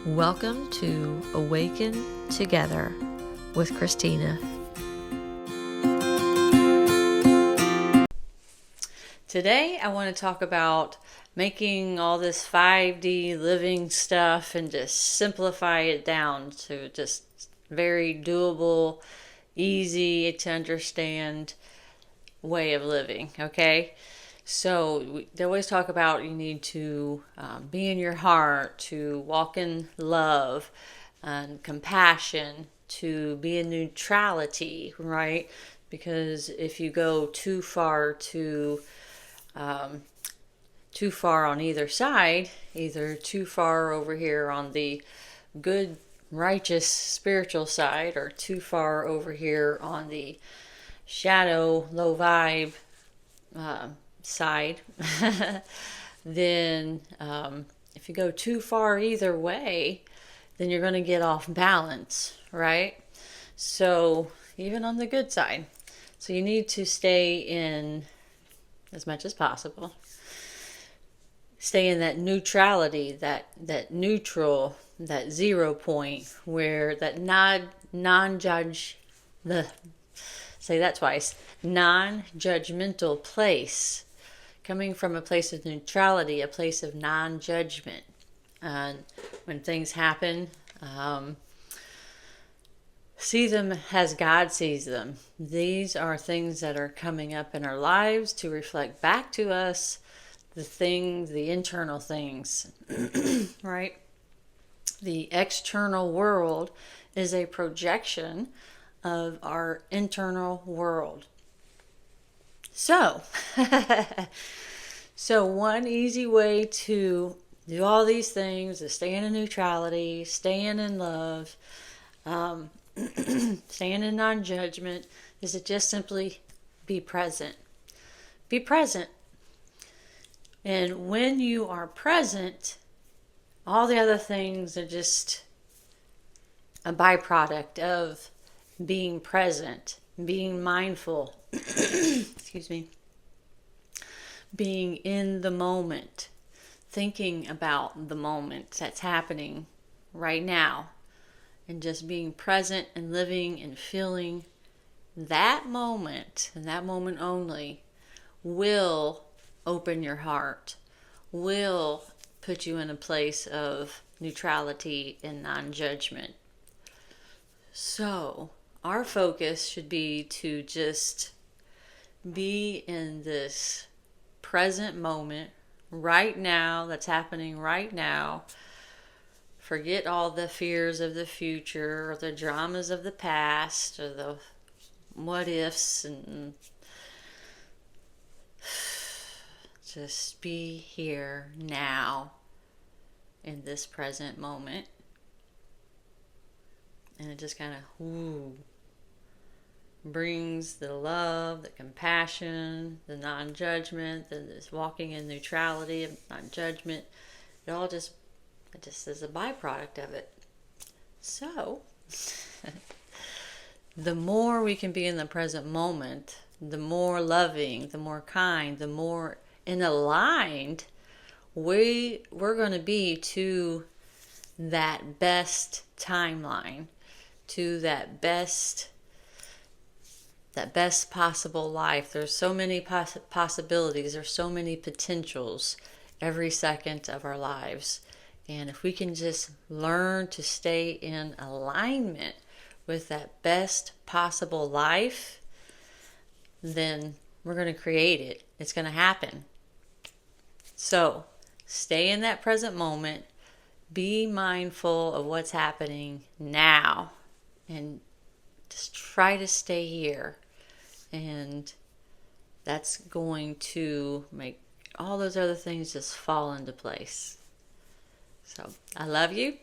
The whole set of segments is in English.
Welcome to Awaken Together with Christina. Today I want to talk about making all this 5D living stuff and just simplify it down to just very doable, easy to understand way of living, okay? So they always talk about you need to be in your heart, to walk in love and compassion, to be in neutrality, right? Because if you go too far on either side, either too far over here on the good, righteous, spiritual side, or too far over here on the shadow, low vibe side, then if you go too far either way, then you're going to get off balance, right? So even on the good side, so you need to stay in, as much as possible, stay in that neutrality, that neutral, that 0 point, where that non-judge, say that twice, non-judgmental place, coming from a place of neutrality, a place of non-judgment. And when things happen, see them as God sees them. These are things that are coming up in our lives to reflect back to us the internal things, right? The external world is a projection of our internal world. So, one easy way to do all these things is staying in neutrality, staying in love, staying in non-judgment, is to just simply be present. Be present. And when you are present, all the other things are just a byproduct of being present, being mindful, excuse me, being in the moment, thinking about the moment that's happening right now, and just being present and living and feeling that moment, and that moment only, will open your heart, will put you in a place of neutrality and non-judgment. So our focus should be to just be in this present moment right now, that's happening right now. Forget all the fears of the future or the dramas of the past or the what ifs, and just be here now in this present moment. And it just kind of brings the love, the compassion, the non-judgment, this walking in neutrality of non-judgment. It all just is a byproduct of it. So, the more we can be in the present moment, the more loving, the more kind, the more in aligned we're going to be to that best timeline, to that best possible life. There's so many possibilities, there's so many potentials every second of our lives. And if we can just learn to stay in alignment with that best possible life, then we're going to create it. It's going to happen. So stay in that present moment. Be mindful of what's happening now. And just try to stay here. And that's going to make all those other things just fall into place. So I love you.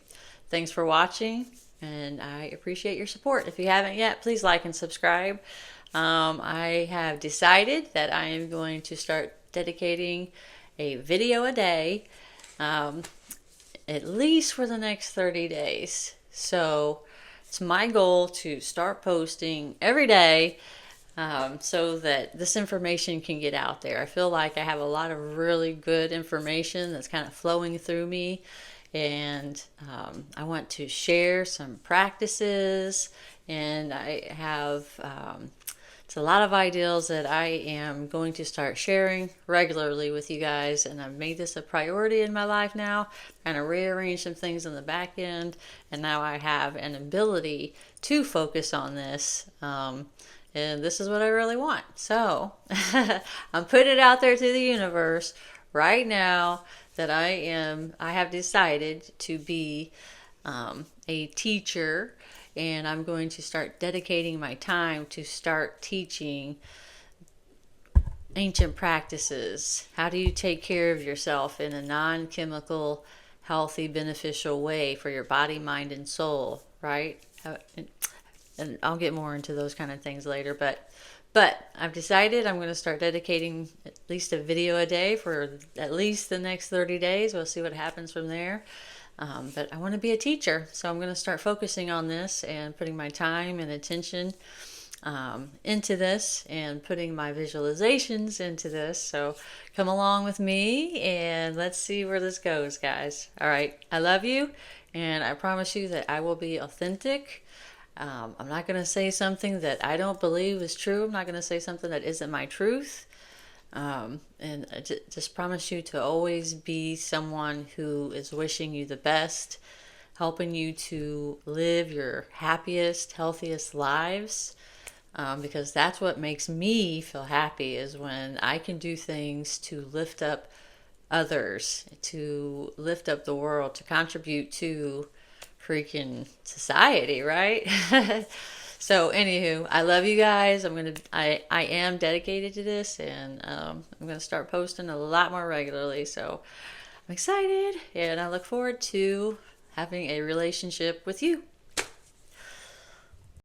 Thanks for watching. And I appreciate your support. If you haven't yet, please like and subscribe. I have decided that I am going to start dedicating a video a day, at least for the next 30 days. So it's my goal to start posting every day, so that this information can get out there. I feel like I have a lot of really good information that's kind of flowing through me, and I want to share some practices, and I have it's a lot of ideals that I am going to start sharing regularly with you guys, and I've made this a priority in my life now. Kind of rearrange some things in the back end, and now I have an ability to focus on this. And this is what I really want. So I'm putting it out there to the universe right now that I have decided to be a teacher, and I'm going to start dedicating my time to start teaching ancient practices. How do you take care of yourself in a non-chemical, healthy, beneficial way for your body, mind, and soul, right? And I'll get more into those kind of things later, but I've decided I'm going to start dedicating at least a video a day for at least the next 30 days. We'll see what happens from there. But I want to be a teacher, so I'm going to start focusing on this and putting my time and attention into this, and putting my visualizations into this. So come along with me and let's see where this goes, guys. All right, I love you, and I promise you that I will be authentic. I'm not going to say something that I don't believe is true. I'm not going to say something that isn't my truth. And I just promise you to always be someone who is wishing you the best, helping you to live your happiest, healthiest lives. Because that's what makes me feel happy, is when I can do things to lift up others, to lift up the world, to contribute to freaking society, right? So anywho, I love you guys. I am dedicated to this, and I'm gonna start posting a lot more regularly. So I'm excited, and I look forward to having a relationship with you.